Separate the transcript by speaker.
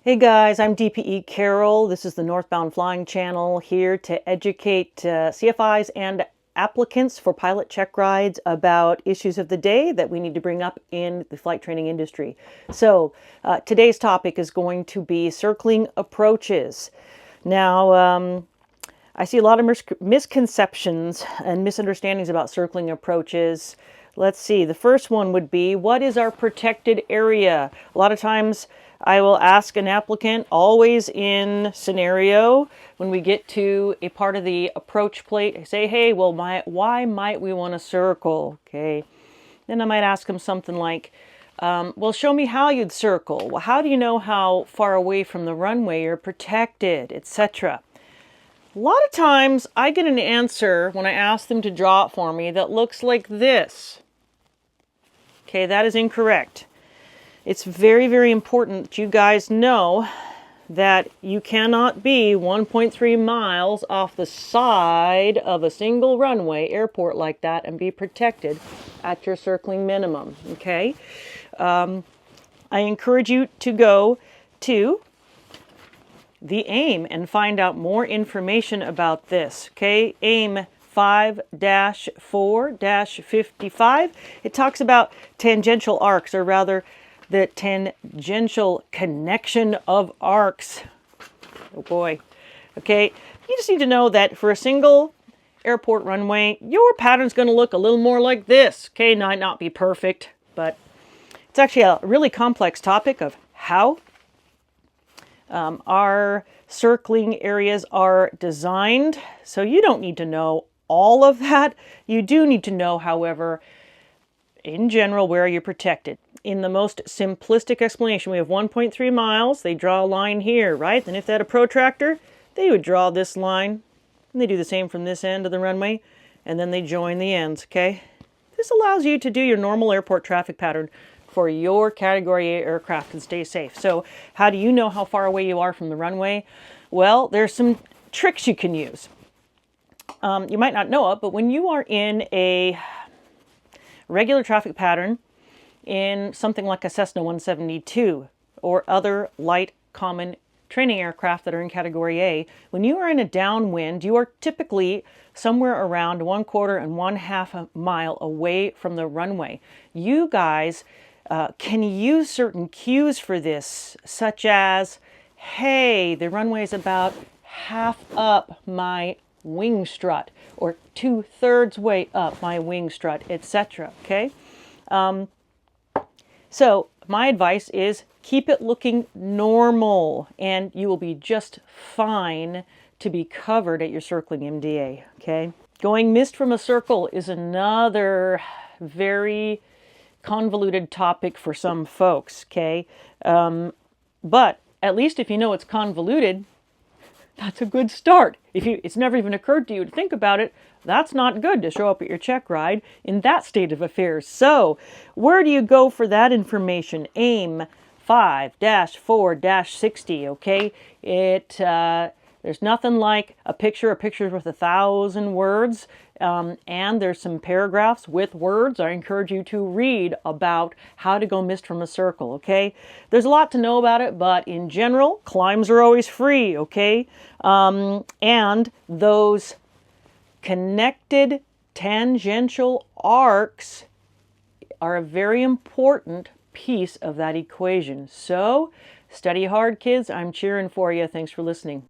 Speaker 1: Hey guys, I'm DPE Carol. This is the Northbound Flying Channel, here to educate CFIs and applicants for pilot check rides about issues of the day that we need to bring up in the flight training industry. So today's topic is going to be circling approaches. Now, I see a lot of misconceptions and misunderstandings about circling approaches. Let's see, the first one would be, what is our protected area? A lot of times I will ask an applicant, always in scenario, when we get to a part of the approach plate, I say, hey, well, why might we want to circle? Okay. Then I might ask them something like, well, show me how you'd circle. Well, how do you know how far away from the runway you're protected, etc.? A lot of times I get an answer when I ask them to draw it for me that looks like this. Okay, that is incorrect. It's very, very important that you guys know that you cannot be 1.3 miles off the side of a single runway airport like that and be protected at your circling minimum, okay? I encourage you to go to the AIM and find out more information about this, okay? AIM 5-4-55. It talks about tangential arcs, or rather the tangential connection of arcs. Oh boy. Okay, you just need to know that for a single airport runway, your pattern's going to look a little more like this. Okay, might not be perfect, but it's actually a really complex topic of how our circling areas are designed. So you don't need to know all of that. You do need to know, however, in general, where you're protected. In the most simplistic explanation, we have 1.3 miles. They draw a line here, right? And if they had a protractor, they would draw this line. And they do the same from this end of the runway. And then they join the ends, okay? This allows you to do your normal airport traffic pattern for your Category A aircraft and stay safe. So how do you know how far away you are from the runway? Well, there's some tricks you can use. You might not know it, but when you are in a regular traffic pattern in something like a Cessna 172 or other light common training aircraft that are in Category A, when you are in a downwind, you are typically somewhere around 1/4 and 1/2 mile away from the runway. You guys can use certain cues for this, such as, hey, the runway is about half up my wing strut, or 2/3 way up my wing strut, etc. Okay? So my advice is keep it looking normal, and you will be just fine to be covered at your circling MDA. Okay? Going missed from a circle is another very convoluted topic for some folks. Okay? But at least if you know it's convoluted, that's a good start. If it's never even occurred to you to think about it, that's not good to show up at your check ride in that state of affairs. So where do you go for that information? AIM 5-4-60, okay? There's nothing like a picture. A picture's worth 1,000 words. And there's some paragraphs with words I encourage you to read about how to go missed from a circle, okay? There's a lot to know about it, but in general, climbs are always free, okay? And those connected tangential arcs are a very important piece of that equation. So, study hard, kids. I'm cheering for you. Thanks for listening.